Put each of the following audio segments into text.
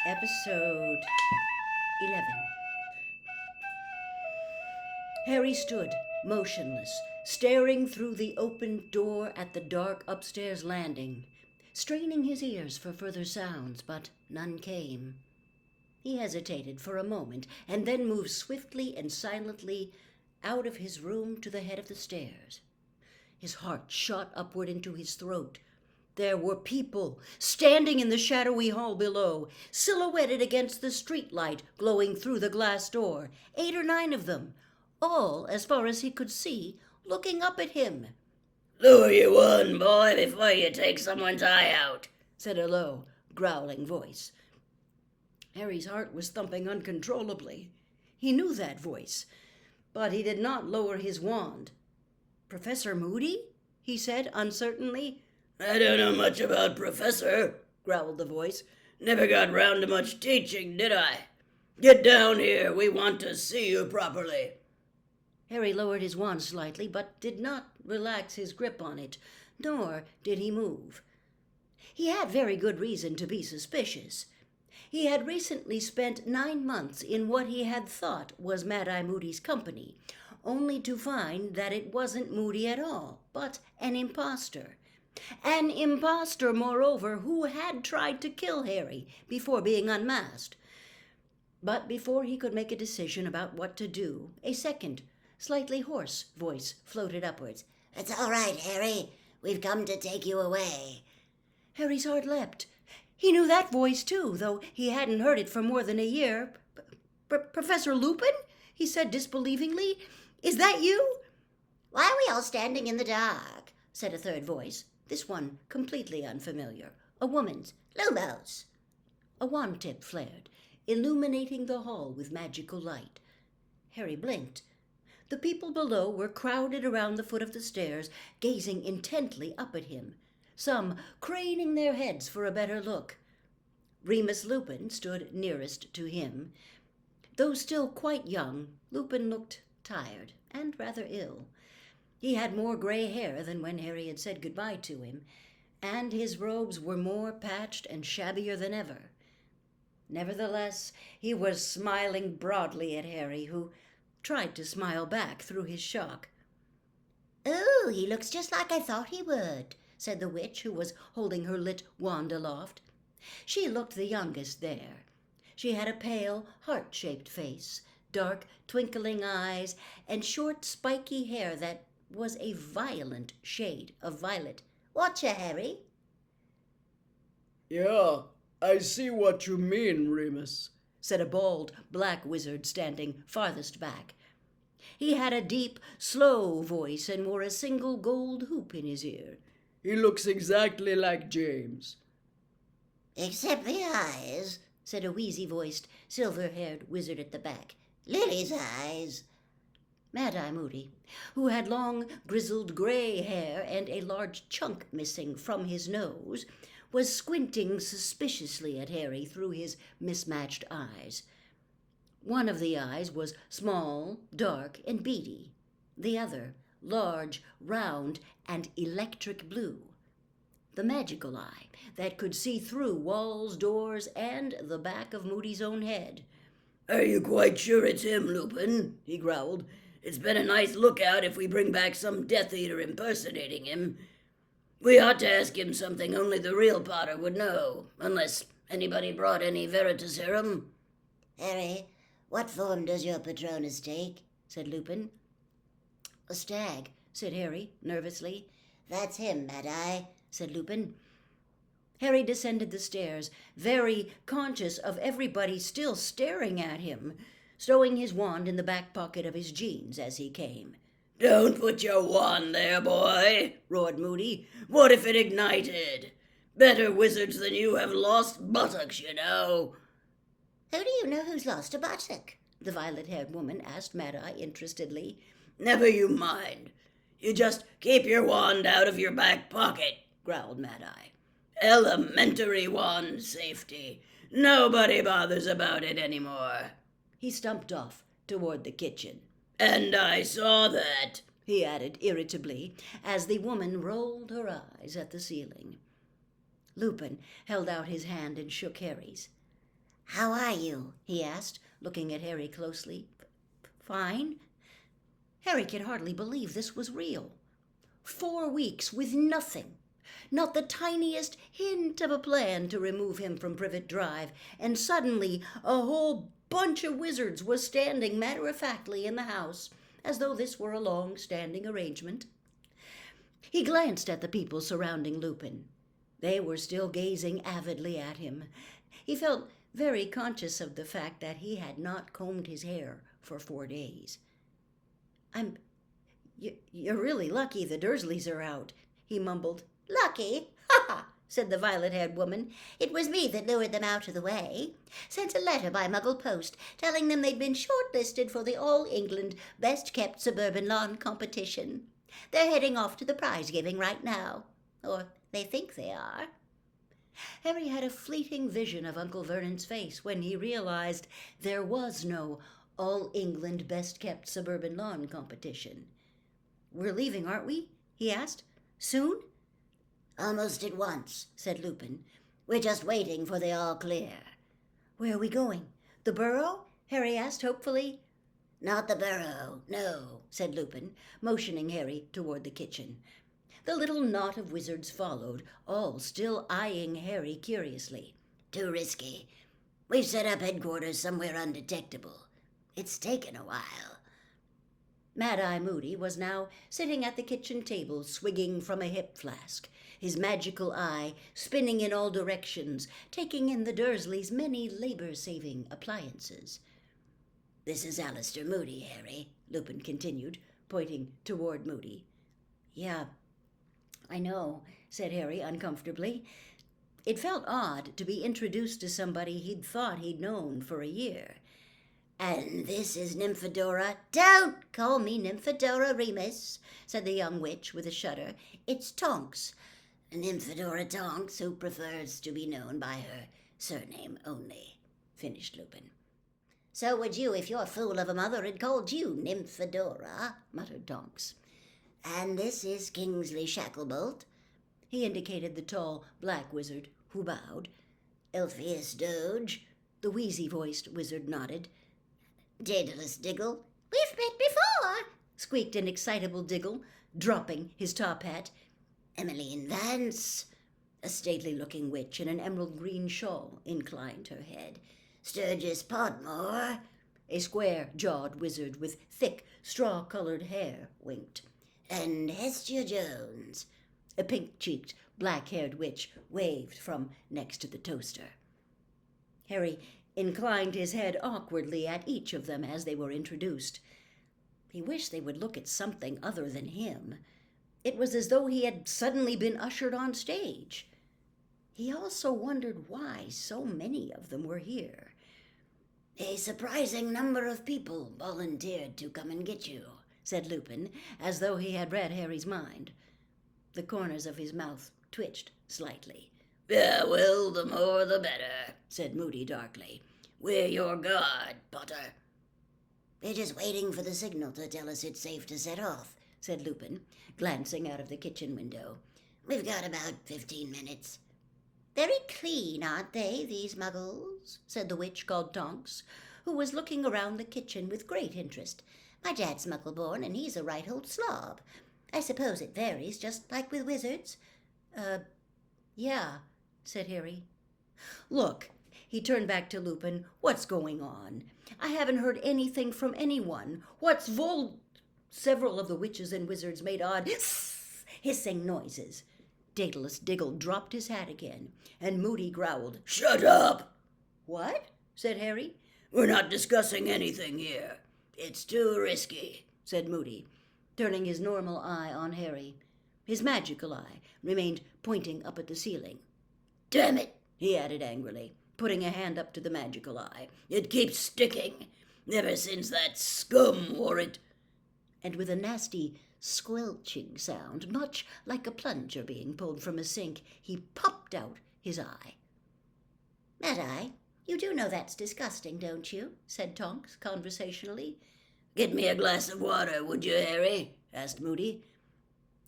Episode 11. Harry stood, motionless, staring through the open door at the dark upstairs landing, straining his ears for further sounds, but none came. He hesitated for a moment and then moved swiftly and silently out of his room to the head of the stairs. His heart shot upward into his throat. There were people standing in the shadowy hall below, silhouetted against the streetlight glowing through the glass door, 8 or 9 of them, all, as far as he could see, looking up at him. "Lower you one, boy, before you take someone's eye out," said a low, growling voice. Harry's heart was thumping uncontrollably. He knew that voice, but he did not lower his wand. "Professor Moody?" he said uncertainly. "I don't know much about Professor," growled the voice. "Never got round to much teaching, did I? Get down here, we want to see you properly." Harry lowered his wand slightly, but did not relax his grip on it, nor did he move. He had very good reason to be suspicious. He had recently spent 9 months in what he had thought was Mad-Eye Moody's company, only to find that it wasn't Moody at all, but an impostor. An impostor, moreover, who had tried to kill Harry before being unmasked. But before he could make a decision about what to do, a second, slightly hoarse voice floated upwards. "It's all right, Harry. We've come to take you away." Harry's heart leapt. He knew that voice, too, though he hadn't heard it for more than a year. "Professor Lupin?" he said disbelievingly. "Is that you?" "Why are we all standing in the dark?" said a third voice, this one completely unfamiliar, a woman's. "Lumos." A wand tip flared, illuminating the hall with magical light. Harry blinked. The people below were crowded around the foot of the stairs, gazing intently up at him, some craning their heads for a better look. Remus Lupin stood nearest to him. Though still quite young, Lupin looked tired and rather ill. He had more gray hair than when Harry had said goodbye to him, and his robes were more patched and shabbier than ever. Nevertheless, he was smiling broadly at Harry, who tried to smile back through his shock. "Oh, he looks just like I thought he would," said the witch, who was holding her lit wand aloft. She looked the youngest there. She had a pale, heart-shaped face, dark, twinkling eyes, and short, spiky hair that was a violent shade of violet. "Watcha, Harry?" "Yeah, I see what you mean, Remus," said a bald, black wizard standing farthest back. He had a deep, slow voice and wore a single gold hoop in his ear. "He looks exactly like James." "Except the eyes," said a wheezy-voiced, silver-haired wizard at the back. "Lily's eyes." Mad-Eye Moody, who had long, grizzled gray hair and a large chunk missing from his nose, was squinting suspiciously at Harry through his mismatched eyes. One of the eyes was small, dark, and beady. The other, large, round, and electric blue. The magical eye that could see through walls, doors, and the back of Moody's own head. "Are you quite sure it's him, Lupin?" he growled. "It's been a nice lookout if we bring back some Death Eater impersonating him. We ought to ask him something only the real Potter would know, unless anybody brought any Veritaserum." "Harry, what form does your Patronus take?" said Lupin. "A stag," said Harry nervously. "That's him, Mad-Eye," said Lupin. Harry descended the stairs, very conscious of everybody still staring at him, stowing his wand in the back pocket of his jeans as he came. "Don't put your wand there, boy," roared Moody. "What if it ignited? Better wizards than you have lost buttocks, you know." "Who do you know who's lost a buttock?" the violet-haired woman asked Mad-Eye interestedly. "Never you mind. You just keep your wand out of your back pocket," growled Mad-Eye. "Elementary wand safety. Nobody bothers about it anymore." He stumped off toward the kitchen. "And I saw that," he added irritably, as the woman rolled her eyes at the ceiling. Lupin held out his hand and shook Harry's. "How are you?" he asked, looking at Harry closely. "Fine." Harry could hardly believe this was real. 4 weeks with nothing, not the tiniest hint of a plan to remove him from Privet Drive, and suddenly a whole bunch of wizards was standing matter-of-factly in the house, as though this were a long-standing arrangement. He glanced at the people surrounding Lupin. They were still gazing avidly at him. He felt very conscious of the fact that he had not combed his hair for 4 days. You're really lucky the Dursleys are out," he mumbled. "Lucky? Ha ha!" said the violet-haired woman. "It was me that lured them out of the way. Sent a letter by Muggle post telling them they'd been shortlisted for the All-England Best-Kept Suburban Lawn competition. They're heading off to the prize-giving right now. Or they think they are." Harry had a fleeting vision of Uncle Vernon's face when he realized there was no All-England Best-Kept Suburban Lawn competition. "We're leaving, aren't we?" he asked. "Soon?" "Almost at once," said Lupin. "We're just waiting for the all clear." "Where are we going? The Burrow?" Harry asked hopefully. "Not the Burrow, no," said Lupin, motioning Harry toward the kitchen. The little knot of wizards followed, all still eyeing Harry curiously. "Too risky. We've set up headquarters somewhere undetectable. It's taken a while." Mad-Eye Moody was now sitting at the kitchen table, swigging from a hip flask, his magical eye spinning in all directions, taking in the Dursleys' many labor-saving appliances. "This is Alistair Moody, Harry," Lupin continued, pointing toward Moody. "Yeah, I know," said Harry uncomfortably. It felt odd to be introduced to somebody he'd thought he'd known for a year. "And this is Nymphadora—" "Don't call me Nymphadora Remus," said the young witch with a shudder. "It's Tonks. Nymphadora Tonks, who prefers to be known by her surname only," finished Lupin. "So would you if your fool of a mother had called you Nymphadora," muttered Tonks. "And this is Kingsley Shacklebolt." He indicated the tall black wizard, who bowed. "Elphias Doge." The wheezy-voiced wizard nodded. "Daedalus Diggle." "We've met before," squeaked an excitable Diggle, dropping his top hat. "Emmeline Vance." A stately-looking witch in an emerald-green shawl inclined her head. "Sturgis Podmore." A square-jawed wizard with thick, straw-colored hair winked. "And Hestia Jones." A pink-cheeked, black-haired witch waved from next to the toaster. Harry inclined his head awkwardly at each of them as they were introduced. He wished they would look at something other than him. It was as though he had suddenly been ushered on stage. He also wondered why so many of them were here. "A surprising number of people volunteered to come and get you," said Lupin, as though he had read Harry's mind. The corners of his mouth twitched slightly. "Yeah, well, the more the better," said Moody darkly. "We're your guard, Potter." "We're just waiting for the signal to tell us it's safe to set off," said Lupin, glancing out of the kitchen window. "We've got about 15 minutes. "Very clean, aren't they, these muggles?" said the witch called Tonks, who was looking around the kitchen with great interest. "My dad's muggle-born, and he's a right old slob. I suppose it varies, just like with wizards." Yeah," said Harry. "Look," he turned back to Lupin, "what's going on? I haven't heard anything from anyone. What's Several of the witches and wizards made odd hissing noises. Daedalus Diggle dropped his hat again, and Moody growled. "Shut up!" "What?" said Harry. "We're not discussing anything here. It's too risky," said Moody, turning his normal eye on Harry. His magical eye remained pointing up at the ceiling. "Damn it," he added angrily, putting a hand up to the magical eye. "It keeps sticking, ever since that scum wore it." And with a nasty squelching sound, much like a plunger being pulled from a sink, he popped out his eye. "Mad-Eye, you do know that's disgusting, don't you?" said Tonks conversationally. "Get me a glass of water, would you, Harry?" asked Moody.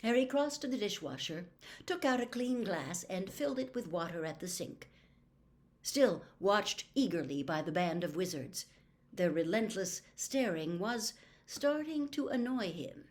Harry crossed to the dishwasher, took out a clean glass, and filled it with water at the sink. still watched eagerly by the band of wizards. Their relentless staring was starting to annoy him.